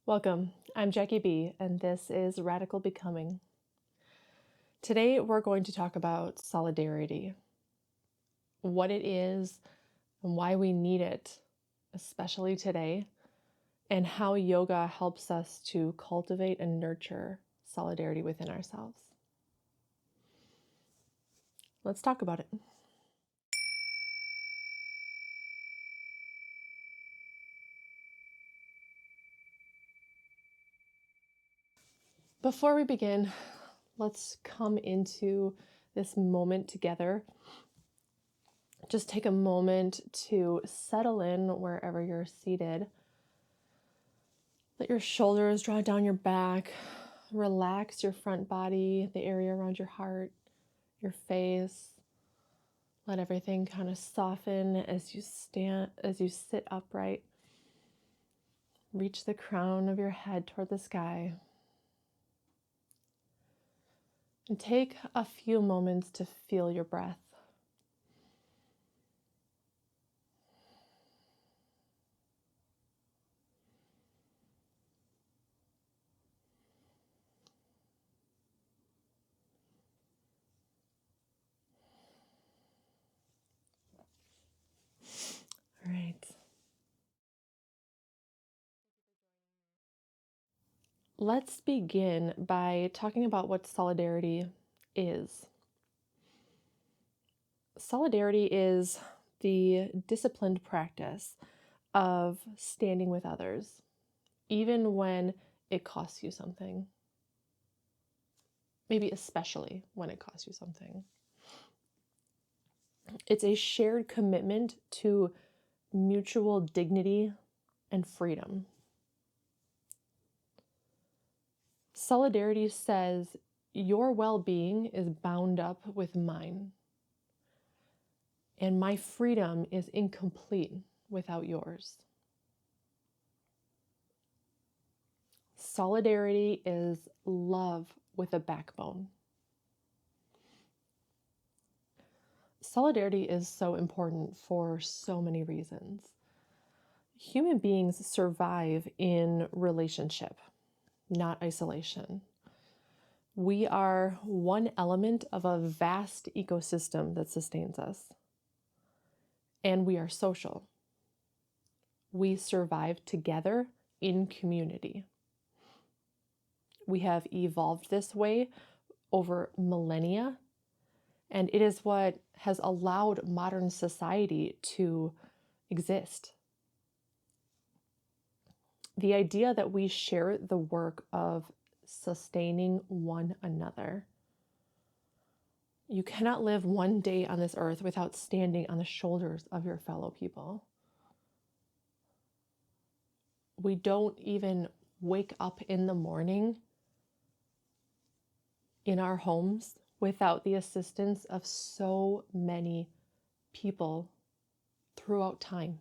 Welcome, I'm Jackie B, and this is Radical Becoming. Today we're going to talk about solidarity, what it is and why we need it, especially today, and how yoga helps us to cultivate and nurture solidarity within ourselves. Let's talk about it. Before we begin, let's come into this moment together. Just take a moment to settle in wherever you're seated. Let your shoulders draw down your back. Relax your front body, the area around your heart, your face. Let everything kind of soften as you sit upright. Reach the crown of your head toward the sky. And take a few moments to feel your breath. All right. Let's begin by talking about what solidarity is. Solidarity is the disciplined practice of standing with others, even when it costs you something. Maybe especially when it costs you something. It's a shared commitment to mutual dignity and freedom. Solidarity says your well-being is bound up with mine, and my freedom is incomplete without yours. Solidarity is love with a backbone. Solidarity is so important for so many reasons. Human beings survive in relationship, not isolation. We are one element of a vast ecosystem that sustains us. And we are social. We survive together in community. We have evolved this way over millennia, and it is what has allowed modern society to exist. The idea that we share the work of sustaining one another. You cannot live one day on this earth without standing on the shoulders of your fellow people. We don't even wake up in the morning in our homes without the assistance of so many people throughout time.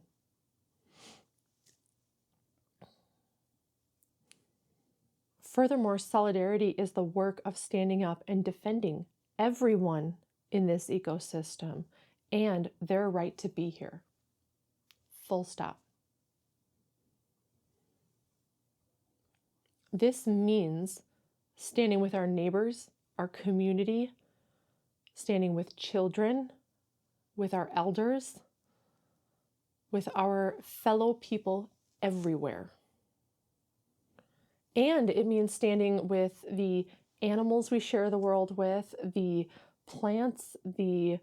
Furthermore, solidarity is the work of standing up and defending everyone in this ecosystem and their right to be here. Full stop. This means standing with our neighbors, our community, standing with children, with our elders, with our fellow people everywhere. And it means standing with the animals we share the world with, the plants, the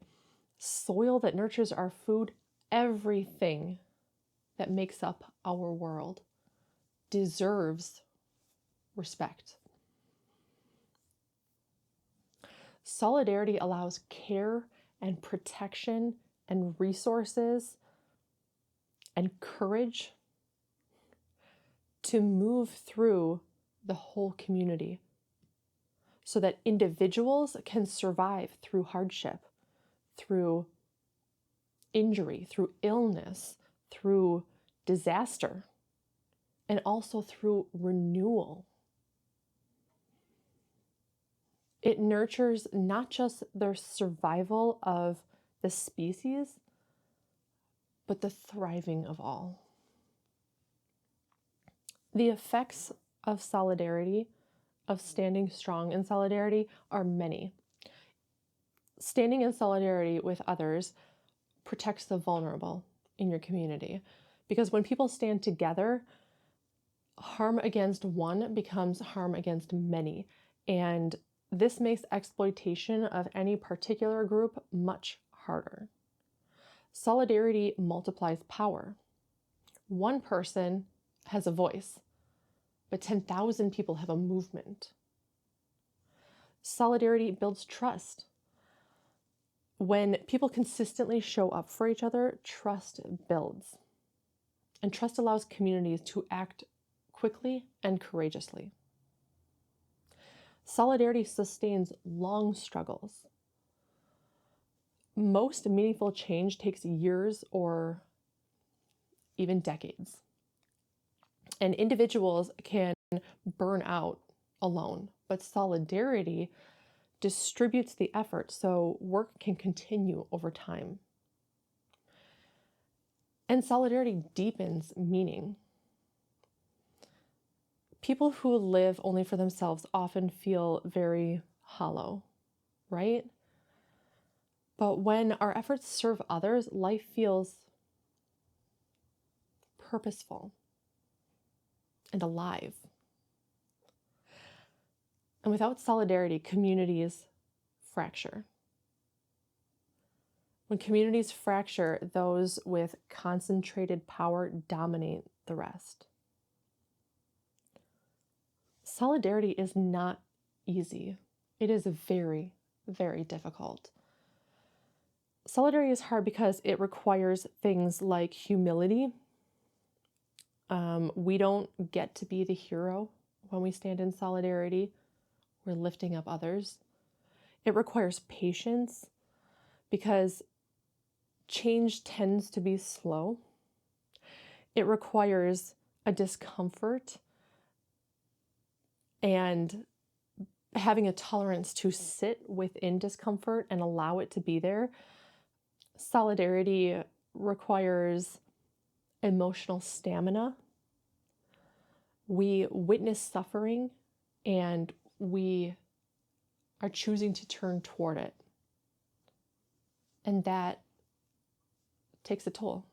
soil that nurtures our food, everything that makes up our world deserves respect. Solidarity allows care and protection and resources and courage to move through the whole community so that individuals can survive through hardship, through injury, through illness, through disaster, and also through renewal. It nurtures not just the survival of the species, but the thriving of all. The effects of solidarity, of standing strong in solidarity, are many. Standing in solidarity with others protects the vulnerable in your community, because when people stand together, harm against one becomes harm against many, and this makes exploitation of any particular group much harder. Solidarity multiplies power. One person has a voice, but 10,000 people have a movement. Solidarity builds trust. When people consistently show up for each other, trust builds. And trust allows communities to act quickly and courageously. Solidarity sustains long struggles. Most meaningful change takes years or even decades. And individuals can burn out alone, but solidarity distributes the effort so work can continue over time. And solidarity deepens meaning. People who live only for themselves often feel very hollow, right? But when our efforts serve others, life feels purposeful and alive. And without solidarity, communities fracture. When communities fracture, those with concentrated power dominate the rest. Solidarity is not easy. It is very, very difficult. Solidarity is hard because it requires things like humility. We don't get to be the hero when we stand in solidarity. We're lifting up others. It requires patience because change tends to be slow. It requires a discomfort and having a tolerance to sit within discomfort and allow it to be there. Solidarity requires emotional stamina. We witness suffering and we are choosing to turn toward it. And that takes a toll.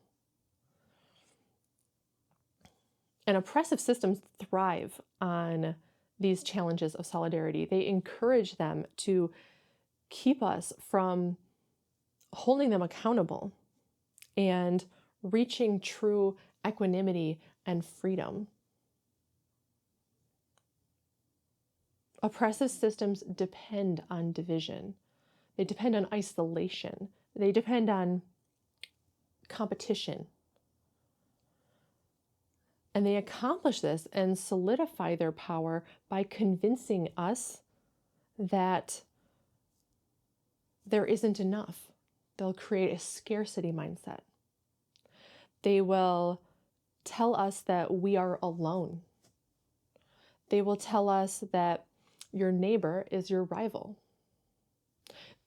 And oppressive systems thrive on these challenges of solidarity. They encourage them to keep us from holding them accountable and reaching true equanimity and freedom. Oppressive systems depend on division. They depend on isolation. They depend on competition. And they accomplish this and solidify their power by convincing us that there isn't enough. They'll create a scarcity mindset. They will tell us that we are alone. They will tell us that your neighbor is your rival.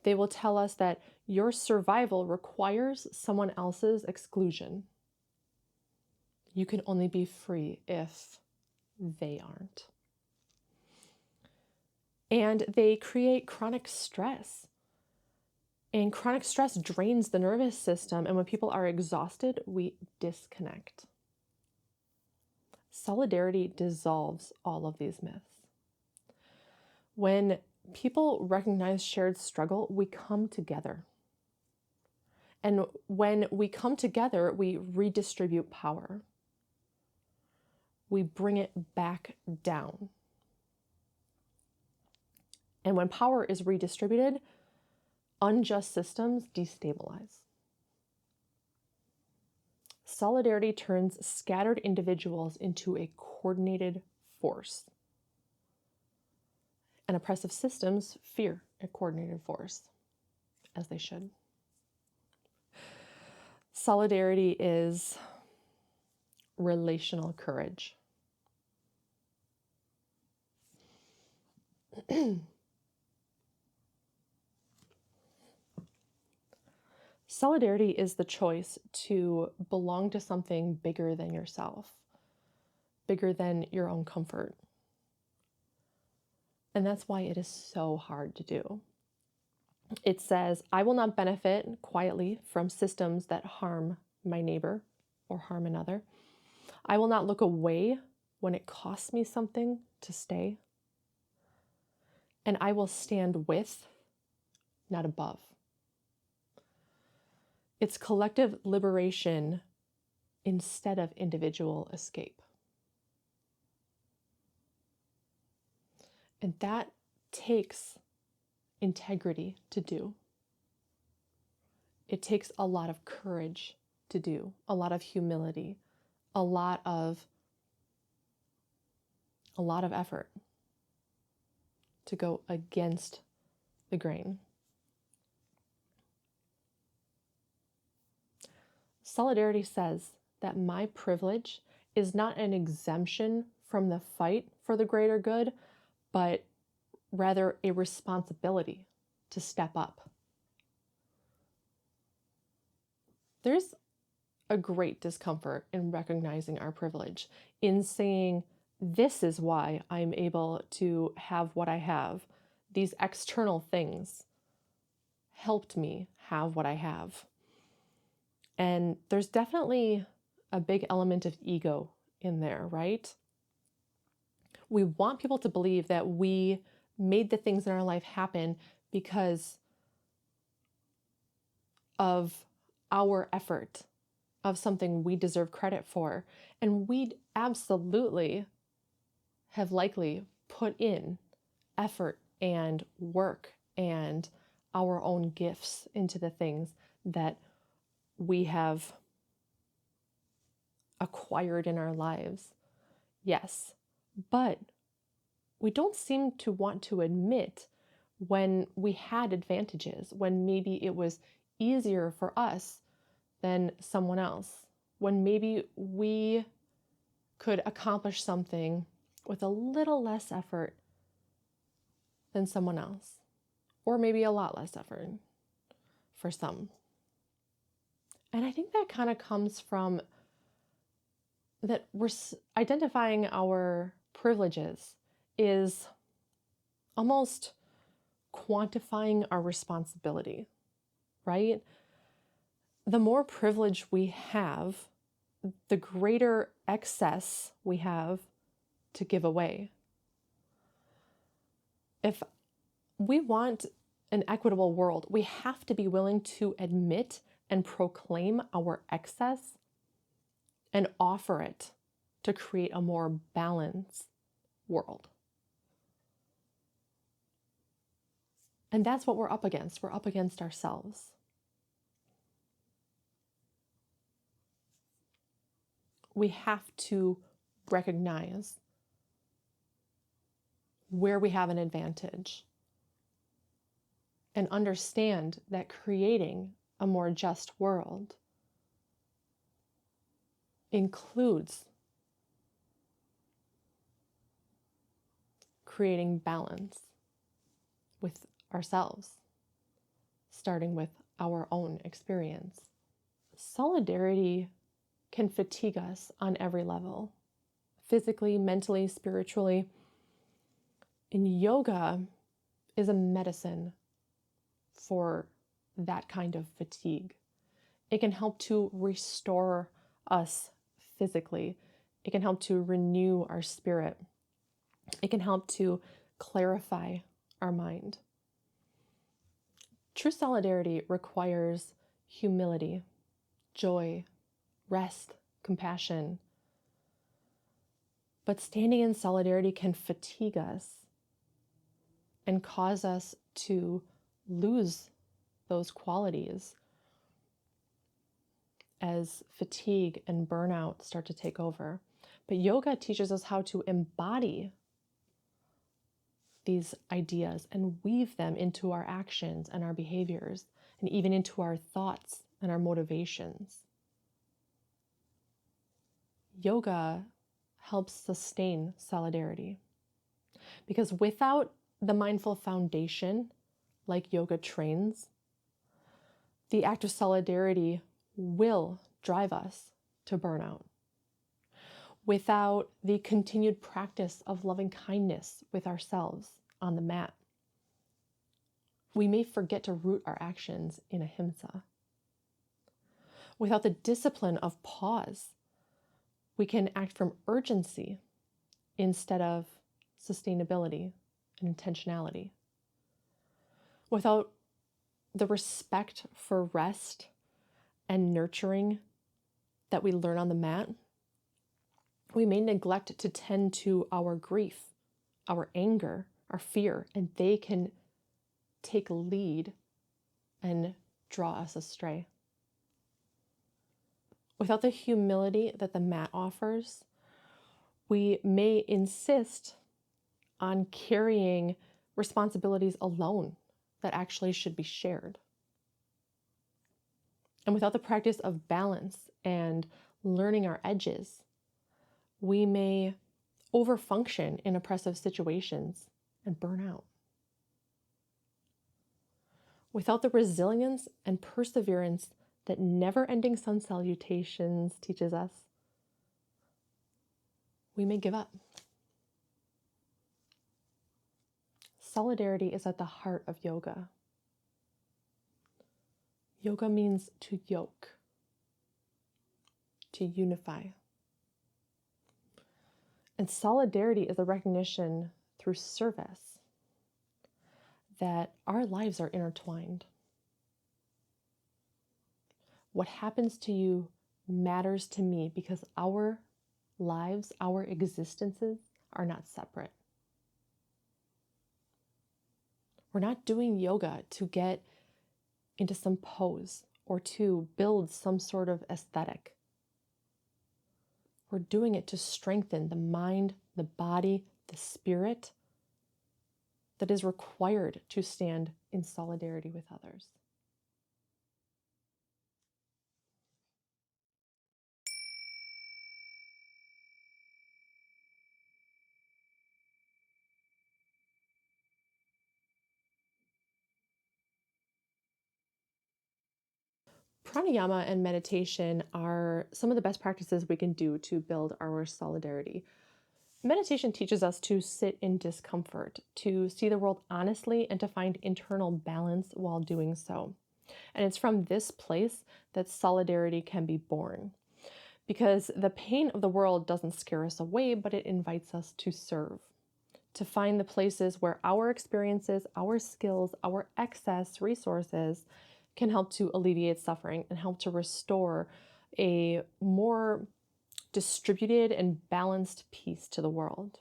They will tell us that your survival requires someone else's exclusion. You can only be free if they aren't. And they create chronic stress. And chronic stress drains the nervous system. And when people are exhausted, we disconnect. Solidarity dissolves all of these myths. When people recognize shared struggle, we come together. And when we come together, we redistribute power. We bring it back down. And when power is redistributed, unjust systems destabilize. Solidarity turns scattered individuals into a coordinated force. And oppressive systems fear a coordinated force, as they should. Solidarity is relational courage. Solidarity is the choice to belong to something bigger than yourself. bigger than your own comfort. And that's why it is so hard to do. It says, I will not benefit quietly from systems that harm my neighbor or harm another. I will not look away when it costs me something to stay. And I will stand with, not above. It's collective liberation instead of individual escape. And that takes integrity to do. It takes a lot of courage to do, a lot of humility, a lot of effort to go against the grain. Solidarity says that my privilege is not an exemption from the fight for the greater good, but rather a responsibility to step up. There's a great discomfort in recognizing our privilege, in saying, this is why I'm able to have what I have. These external things helped me have what I have. And there's definitely a big element of ego in there, right? We want people to believe that we made the things in our life happen because of our effort, of something we deserve credit for. And we'd absolutely have likely put in effort and work and our own gifts into the things that we have acquired in our lives. Yes, but we don't seem to want to admit when we had advantages, when maybe it was easier for us than someone else, when maybe we could accomplish something with a little less effort than someone else, or maybe a lot less effort for some. And I think that kind of comes from that we're identifying our privileges is almost quantifying our responsibility, right? The more privilege we have, the greater excess we have to give away. If we want an equitable world, we have to be willing to admit and proclaim our excess and offer it to create a more balanced world. And that's what we're up against. We're up against ourselves. We have to recognize where we have an advantage and understand that creating a more just world includes creating balance with ourselves, starting with our own experience. Solidarity can fatigue us on every level, physically, mentally, spiritually. And yoga is a medicine for that kind of fatigue. It can help to restore us physically. It can help to renew our spirit. It can help to clarify our mind. True solidarity requires humility, joy, rest, compassion. But standing in solidarity can fatigue us and cause us to lose those qualities as fatigue and burnout start to take over. But yoga teaches us how to embody these ideas and weave them into our actions and our behaviors, and even into our thoughts and our motivations. Yoga helps sustain solidarity, because without the mindful foundation, like yoga trains, the act of solidarity will drive us to burnout. without the continued practice of loving kindness with ourselves on the mat, we may forget to root our actions in ahimsa. Without the discipline of pause, we can act from urgency instead of sustainability and intentionality. Without the respect for rest and nurturing that we learn on the mat, we may neglect to tend to our grief, our anger, our fear, and they can take lead and draw us astray. Without the humility that the mat offers, we may insist on carrying responsibilities alone that actually should be shared. And without the practice of balance and learning our edges, we may overfunction in oppressive situations and burn out. Without the resilience and perseverance that never-ending sun salutations teaches us, we may give up. Solidarity is at the heart of yoga. Yoga means to yoke, to unify. And solidarity is a recognition through service that our lives are intertwined. What happens to you matters to me because our lives, our existences are not separate. We're not doing yoga to get into some pose or to build some sort of aesthetic. We're doing it to strengthen the mind, the body, the spirit that is required to stand in solidarity with others. Pranayama and meditation are some of the best practices we can do to build our solidarity. Meditation teaches us to sit in discomfort, to see the world honestly, and to find internal balance while doing so. And it's from this place that solidarity can be born. Because the pain of the world doesn't scare us away, but it invites us to serve, to find the places where our experiences, our skills, our excess resources can help to alleviate suffering and help to restore a more distributed and balanced peace to the world.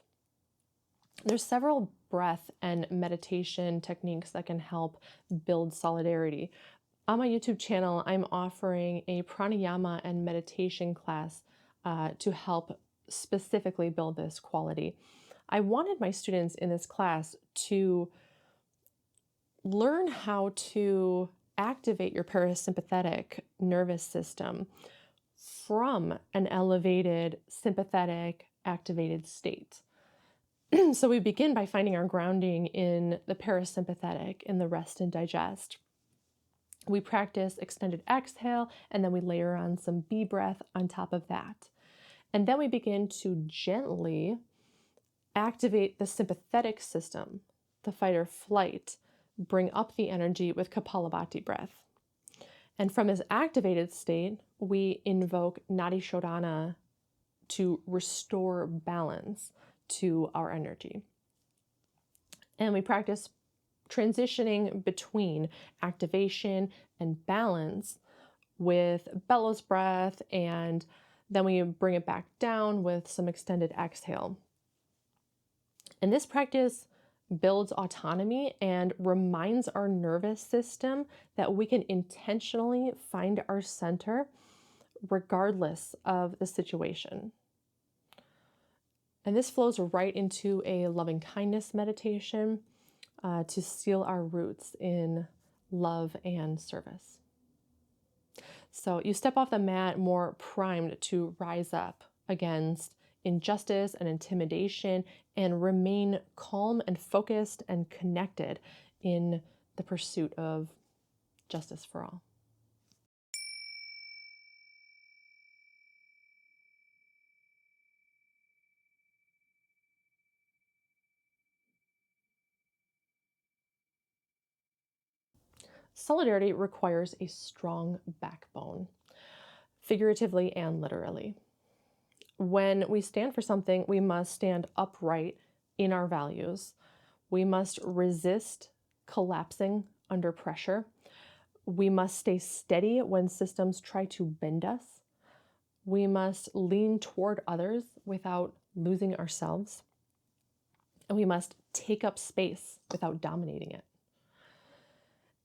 There's several breath and meditation techniques that can help build solidarity. On my YouTube channel, I'm offering a pranayama and meditation class to help specifically build this quality. I wanted my students in this class to learn how to activate your parasympathetic nervous system from an elevated, sympathetic, activated state. So we begin by finding our grounding in the parasympathetic, in the rest and digest. We practice extended exhale, and then we layer on some bee breath on top of that. And then we begin to gently activate the sympathetic system, the fight or flight, bring up the energy with Kapalabhati breath. And from this activated state, we invoke Nadi Shodhana to restore balance to our energy. And we practice transitioning between activation and balance with bellows breath, and then we bring it back down with some extended exhale. And this practice builds autonomy and reminds our nervous system that we can intentionally find our center regardless of the situation. And this flows right into a loving kindness meditation to seal our roots in love and service. So you step off the mat more primed to rise up against injustice and intimidation and remain calm and focused and connected in the pursuit of justice for all. Solidarity requires a strong backbone, figuratively and literally. When we stand for something, we must stand upright in our values. We must resist collapsing under pressure. We must stay steady when systems try to bend us. We must lean toward others without losing ourselves. And we must take up space without dominating it.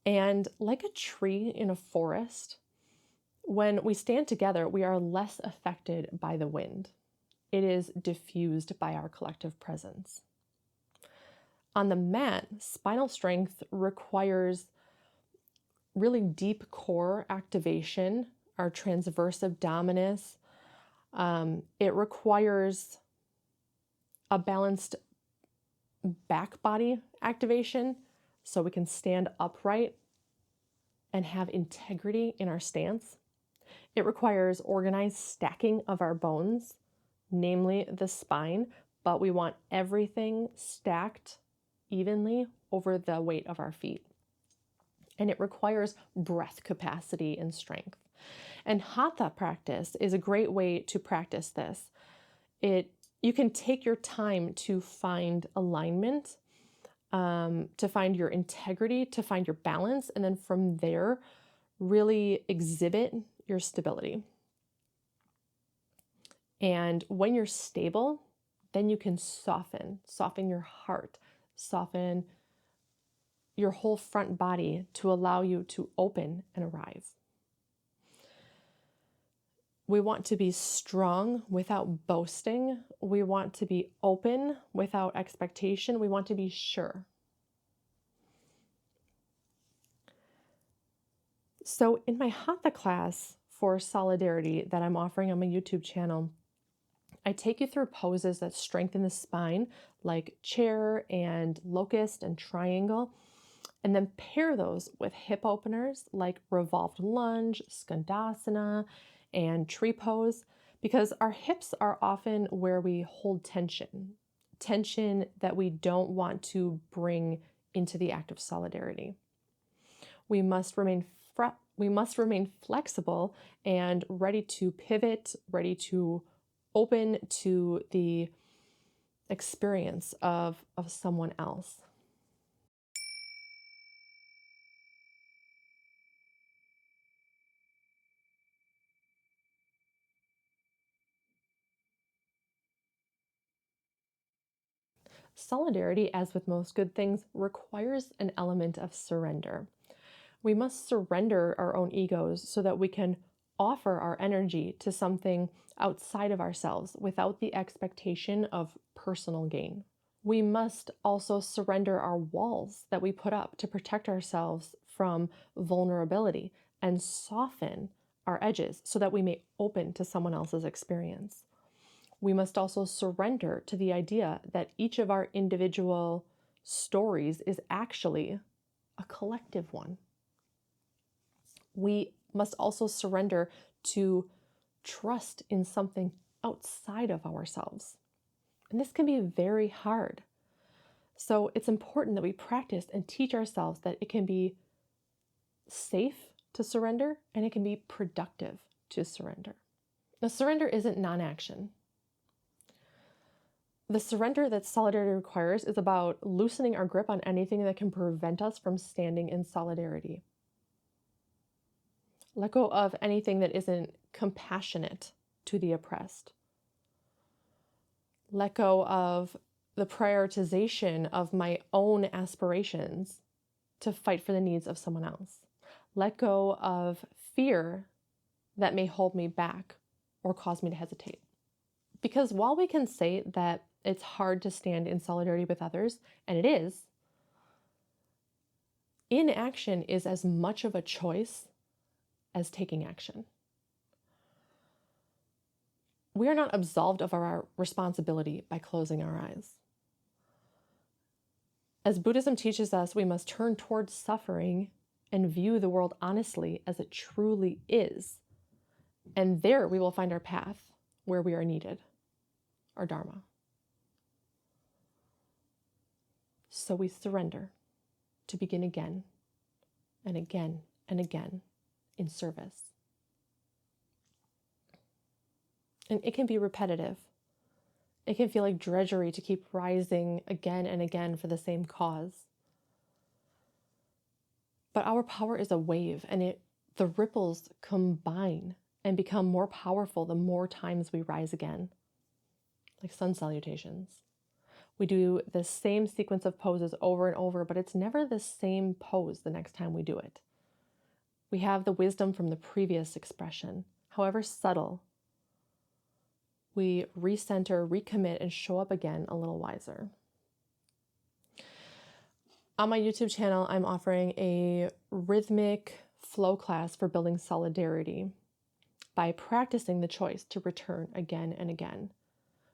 And like a tree in a forest, when we stand together, we are less affected by the wind. It is diffused by our collective presence. On the mat, spinal strength requires really deep core activation, our transverse abdominis. It requires a balanced back body activation so we can stand upright and have integrity in our stance. It requires organized stacking of our bones, namely the spine, but we want everything stacked evenly over the weight of our feet. And it requires breath capacity and strength. And hatha practice is a great way to practice this. You can take your time to find alignment, to find your integrity, to find your balance, and then from there, really exhibit your stability. And when you're stable, then you can soften your heart, soften your whole front body to allow you to open and arrive. We want to be strong without boasting. We want to be open without expectation. We want to be sure. So in my hatha class for solidarity that I'm offering on my YouTube channel, I take you through poses that strengthen the spine, like chair and locust and triangle, and then pair those with hip openers like revolved lunge, skandasana, and tree pose, because our hips are often where we hold tension that we don't want to bring into the act of solidarity. We must remain flexible and ready to pivot, ready to open to the experience of someone else. Solidarity, as with most good things, requires an element of surrender. We must surrender our own egos so that we can offer our energy to something outside of ourselves without the expectation of personal gain. We must also surrender our walls that we put up to protect ourselves from vulnerability and soften our edges so that we may open to someone else's experience. We must also surrender to the idea that each of our individual stories is actually a collective one. We must also surrender to trust in something outside of ourselves. And this can be very hard. So it's important that we practice and teach ourselves that it can be safe to surrender and it can be productive to surrender. Now, surrender isn't non-action. The surrender that solidarity requires is about loosening our grip on anything that can prevent us from standing in solidarity. Let go of anything that isn't compassionate to the oppressed. Let go of the prioritization of my own aspirations to fight for the needs of someone else. Let go of fear that may hold me back or cause me to hesitate. Because while we can say that it's hard to stand in solidarity with others, and it is, inaction is as much of a choice as taking action. We are not absolved of our responsibility by closing our eyes. As Buddhism teaches us, we must turn towards suffering and view the world honestly as it truly is. And there we will find our path where we are needed, our Dharma. So we surrender to begin again and again and again in service. And it can be repetitive. It can feel like drudgery to keep rising again and again for the same cause. But our power is a wave, and the ripples combine and become more powerful the more times we rise again, like sun salutations. We do the same sequence of poses over and over, but it's never the same pose the next time we do it. We have the wisdom from the previous expression, however subtle. We recenter, recommit, and show up again a little wiser. On my YouTube channel, I'm offering a rhythmic flow class for building solidarity by practicing the choice to return again and again.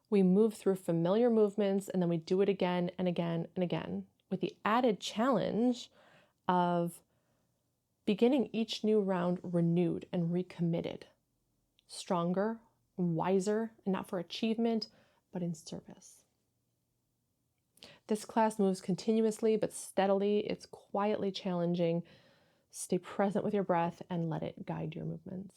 We move through familiar movements and then we do it again and again and again, with the added challenge of beginning each new round renewed and recommitted, stronger, wiser, and not for achievement, but in service. This class moves continuously but steadily. It's quietly challenging. Stay present with your breath and let it guide your movements.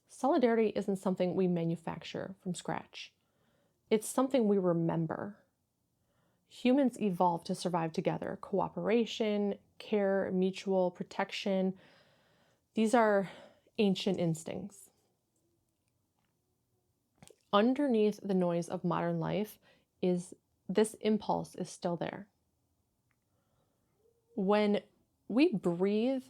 Solidarity isn't something we manufacture from scratch. It's something we remember. Humans evolved to survive together. Cooperation, care, mutual protection. These are ancient instincts. Underneath the noise of modern life is this impulse is still there. When we breathe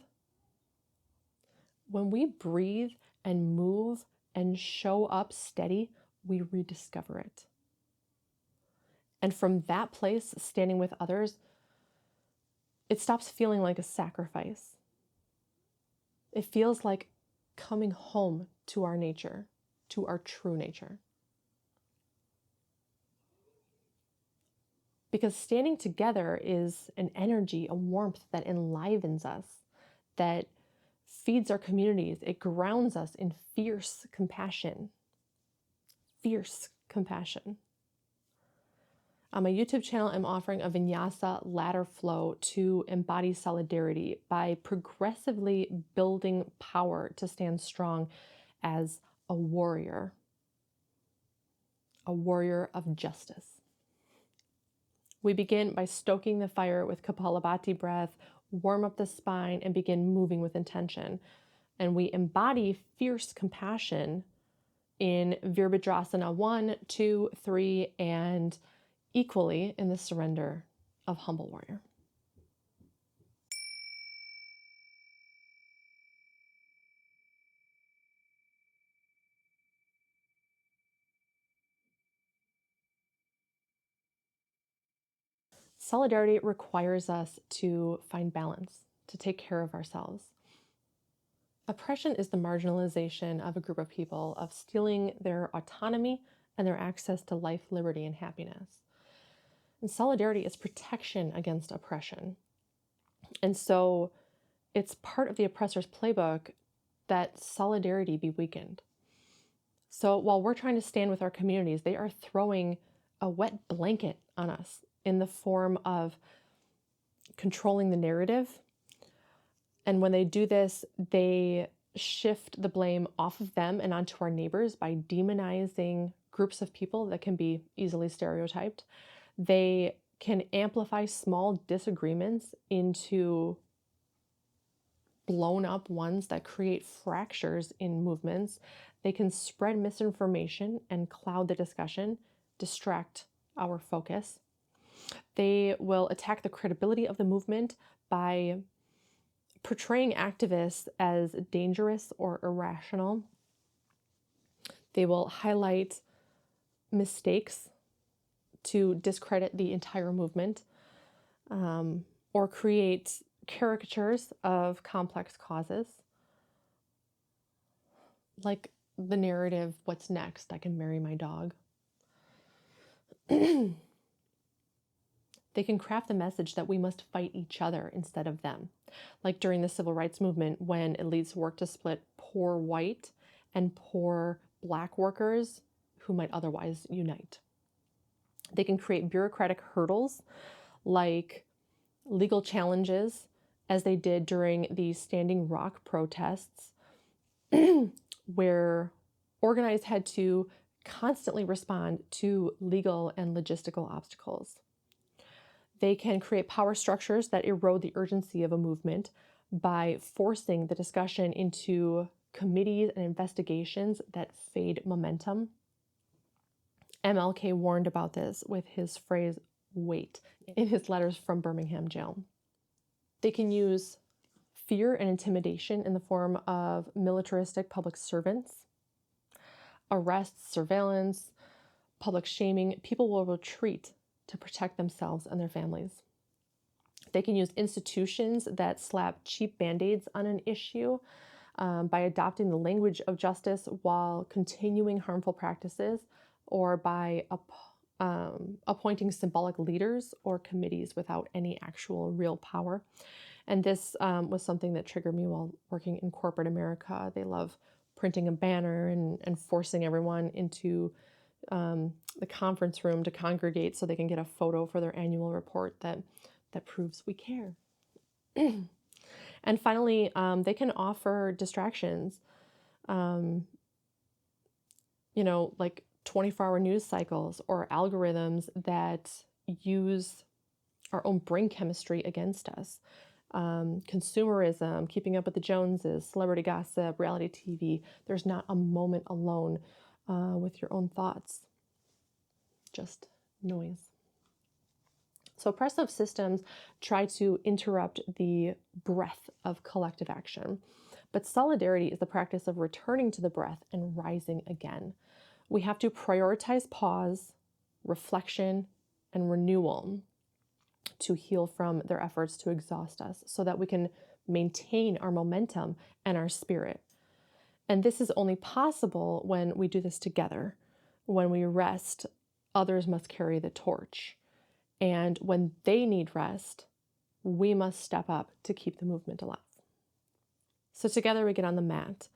and move and show up steady, we rediscover it. And from that place, standing with others, it stops feeling like a sacrifice. It feels like coming home to our nature, to our true nature. Because standing together is an energy, a warmth that enlivens us, that feeds our communities. It grounds us in fierce compassion. Fierce compassion. On my YouTube channel, I'm offering a vinyasa ladder flow to embody solidarity by progressively building power to stand strong as a warrior of justice. We begin by stoking the fire with Kapalabhati breath, warm up the spine, and begin moving with intention. And we embody fierce compassion in Virabhadrasana 1, 2, 3, and equally in the surrender of humble warrior. Solidarity requires us to find balance, to take care of ourselves. Oppression is the marginalization of a group of people, of stealing their autonomy and their access to life, liberty, and happiness. And solidarity is protection against oppression. And so it's part of the oppressor's playbook that solidarity be weakened. So while we're trying to stand with our communities, they are throwing a wet blanket on us in the form of controlling the narrative. And when they do this, they shift the blame off of them and onto our neighbors by demonizing groups of people that can be easily stereotyped. They can amplify small disagreements into blown up ones that create fractures in movements. They can spread misinformation and cloud the discussion, distract our focus. They will attack the credibility of the movement by portraying activists as dangerous or irrational. They will highlight mistakes to discredit the entire movement, or create caricatures of complex causes, like the narrative, what's next? I can marry my dog. They They can craft the message that we must fight each other instead of them, like during the civil rights movement when elites worked to split poor white and poor Black workers who might otherwise unite. They can create bureaucratic hurdles like legal challenges, as they did during the Standing Rock protests, where organized had to constantly respond to legal and logistical obstacles. They can create power structures that erode the urgency of a movement by forcing the discussion into committees and investigations that fade momentum. MLK warned about this with his phrase, "wait," in his letters from Birmingham jail. They can use fear and intimidation in the form of militaristic public servants, arrests, surveillance, public shaming. People will retreat to protect themselves and their families. They can use institutions that slap cheap band-aids on an issue by adopting the language of justice while continuing harmful practices, or by appointing symbolic leaders or committees without any actual real power. And this was something that triggered me while working in corporate America. They love printing a banner and forcing everyone into the conference room to congregate so they can get a photo for their annual report that proves we care. And finally, they can offer distractions, like 24-hour news cycles or algorithms that use our own brain chemistry against us. Consumerism, keeping up with the Joneses, celebrity gossip, reality TV. There's not a moment alone with your own thoughts, just noise. So oppressive systems try to interrupt the breath of collective action, but solidarity is the practice of returning to the breath and rising again. We have to prioritize pause, reflection, and renewal to heal from their efforts to exhaust us so that we can maintain our momentum and our spirit. And this is only possible when we do this together. When we rest, others must carry the torch. And when they need rest, we must step up to keep the movement alive. So together we get on the mat.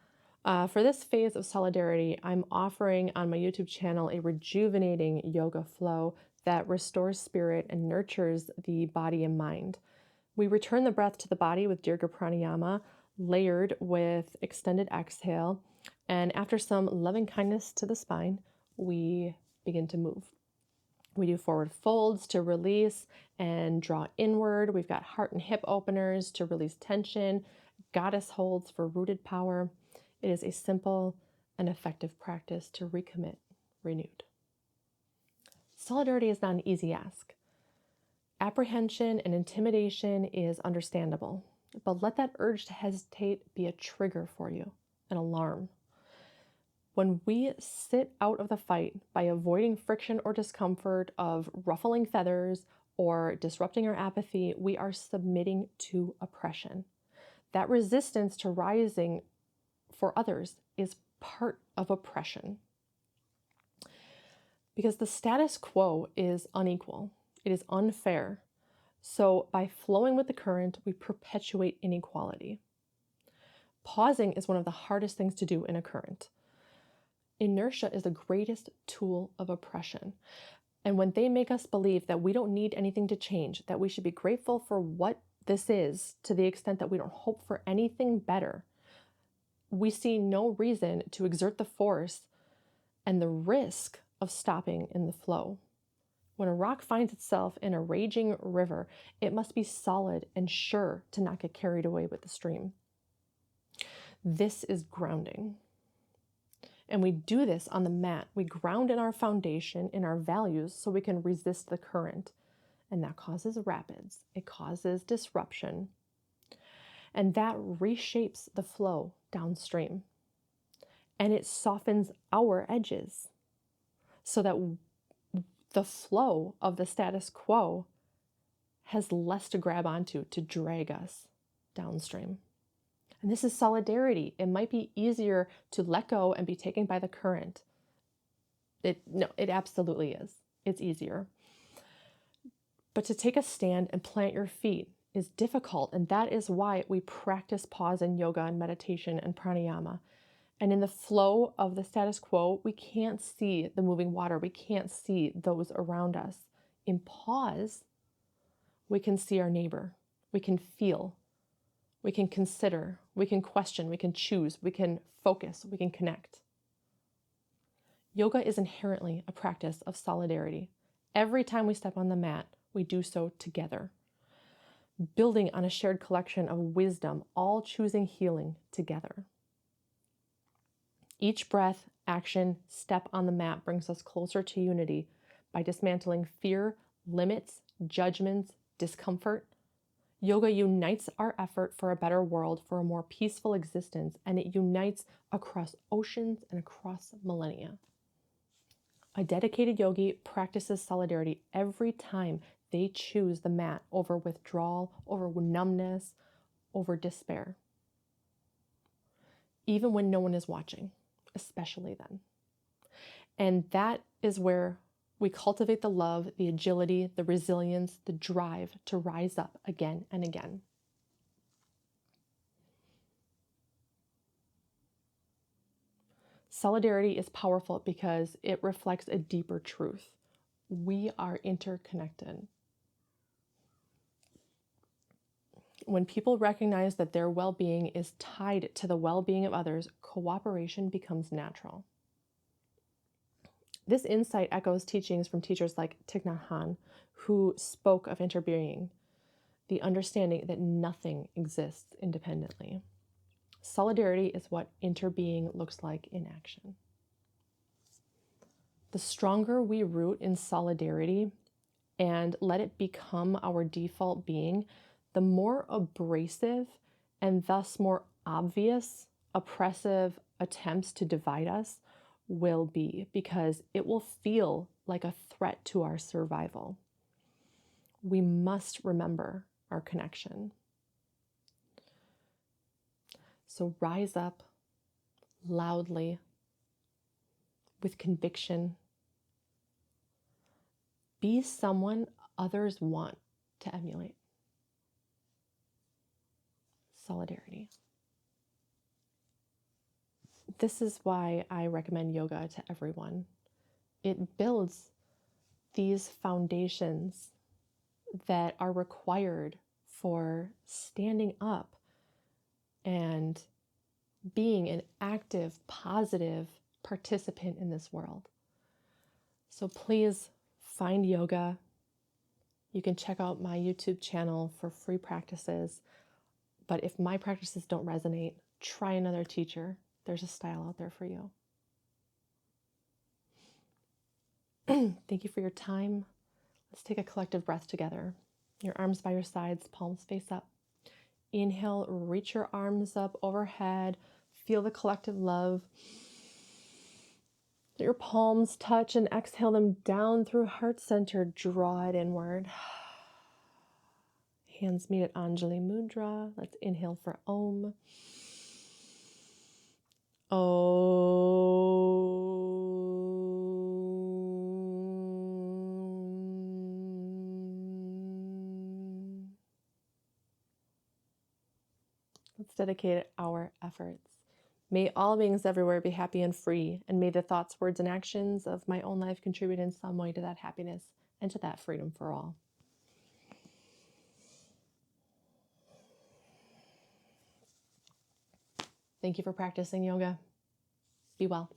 For this phase of solidarity, I'm offering on my YouTube channel a rejuvenating yoga flow that restores spirit and nurtures the body and mind. We return the breath to the body with Dirga pranayama, layered with extended exhale. And after some loving kindness to the spine, we begin to move. We do forward folds to release and draw inward. We've got heart and hip openers to release tension, goddess holds for rooted power. It is a simple and effective practice to recommit renewed. Solidarity is not an easy ask. Apprehension and intimidation is understandable, but let that urge to hesitate be a trigger for you, an alarm. When we sit out of the fight by avoiding friction or discomfort of ruffling feathers or disrupting our apathy, we are submitting to oppression. That resistance to rising for others is part of oppression. Because the status quo is unequal, it is unfair. So by flowing with the current, we perpetuate inequality. Pausing is one of the hardest things to do in a current. Inertia is the greatest tool of oppression. And when they make us believe that we don't need anything to change, that we should be grateful for what this is to the extent that we don't hope for anything better, we see no reason to exert the force and the risk of stopping in the flow. When a rock finds itself in a raging river, it must be solid and sure to not get carried away with the stream. This is grounding. And we do this on the mat. We ground in our foundation, in our values, so we can resist the current. And that causes rapids. It causes disruption. And that reshapes the flow downstream. And it softens our edges so that the flow of the status quo has less to grab onto to drag us downstream. And this is solidarity. It might be easier to let go and be taken by the current. It absolutely is. It's easier. But to take a stand and plant your feet is difficult, and that is why we practice pause in yoga and meditation and pranayama. And in the flow of the status quo, we can't see the moving water. We can't see those around us. In pause, we can see our neighbor. We can feel. We can consider. We can question. We can choose. We can focus. We can connect. Yoga is inherently a practice of solidarity. Every time we step on the mat, we do so together, building on a shared collection of wisdom, all choosing healing together. Each breath, action, step on the mat brings us closer to unity by dismantling fear, limits, judgments, discomfort. Yoga unites our effort for a better world, for a more peaceful existence, and it unites across oceans and across millennia. A dedicated yogi practices solidarity every time they choose the mat over withdrawal, over numbness, over despair. Even when no one is watching, especially then. And that is where we cultivate the love, the agility, the resilience, the drive to rise up again and again. Solidarity is powerful because it reflects a deeper truth. We are interconnected. When people recognize that their well-being is tied to the well-being of others, cooperation becomes natural. This insight echoes teachings from teachers like Thich Nhat Hanh, who spoke of interbeing, the understanding that nothing exists independently. Solidarity is what interbeing looks like in action. The stronger we root in solidarity and let it become our default being, the more abrasive and thus more obvious oppressive attempts to divide us will be, because it will feel like a threat to our survival. We must remember our connection. So rise up loudly with conviction. Be someone others want to emulate. Solidarity. This is why I recommend yoga to everyone. It builds these foundations that are required for standing up and being an active, positive participant in this world. So please find yoga. You can check out my YouTube channel for free practices. But if my practices don't resonate, try another teacher. There's a style out there for you. Thank you for your time. Let's take a collective breath together. Your arms by your sides, palms face up. Inhale, reach your arms up overhead. Feel the collective love. Let your palms touch and exhale them down through heart center. Draw it inward. Hands meet at Anjali Mudra. Let's inhale for Om. Let's dedicate our efforts. May all beings everywhere be happy and free, and may the thoughts, words, and actions of my own life contribute in some way to that happiness and to that freedom for all. Thank you for practicing yoga. Be well.